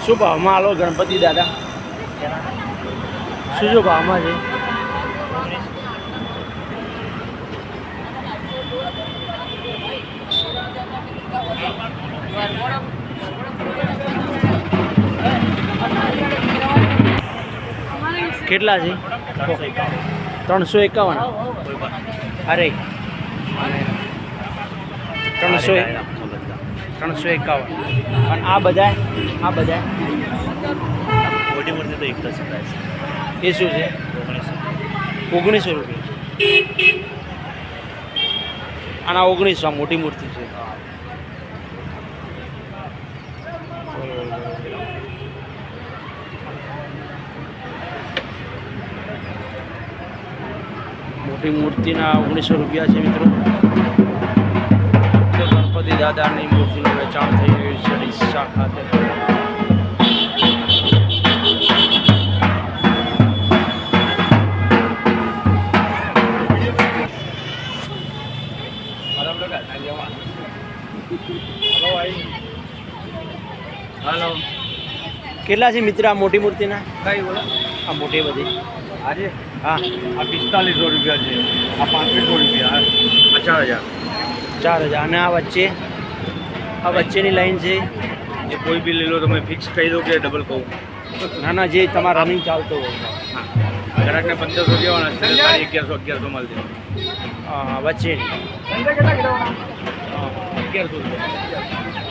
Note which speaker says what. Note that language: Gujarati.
Speaker 1: શું ભાવમાં આલો ગણપતિ દાદા? શું ભાવમાં છે? કેટલા છે? 351. અરે 351. અને આ બધા
Speaker 2: મોટી મૂર્તિ તો એક જ પ્રાઇસ.
Speaker 1: એ શું છે? 1900 રૂપિયા. આના 1900 મોટી મૂર્તિ છે. મોટી મૂર્તિના 1900 રૂપિયા છે મિત્રો. ગણપતિ દાદાની મૂર્તિનું વેચાણ થઈ રહ્યું છે ડીસા ખાતે.
Speaker 2: હાલો,
Speaker 1: કેટલા છે મિત્ર આ મોટી મૂર્તિના?
Speaker 2: કઈ બોલો?
Speaker 1: આ મોટી બધી
Speaker 2: આજે
Speaker 1: હા,
Speaker 2: આ 4500 રૂપિયા છે, આ 3500 રૂપિયા, આ 4000.
Speaker 1: 4000. અને આ વચ્ચેની લાઈન છે
Speaker 2: એ કોઈ બી લઈ લો, તમે ફિક્સ કહી દો કે ડબલ કહું.
Speaker 1: નાના જે તમારા રનિંગ ચાલતો હોય.
Speaker 2: ગ્રાહકને 1500 દેવાના છે, 1100 માલ દેવાનો.
Speaker 1: હા, વચ્ચેની
Speaker 2: 1100 રૂપિયા.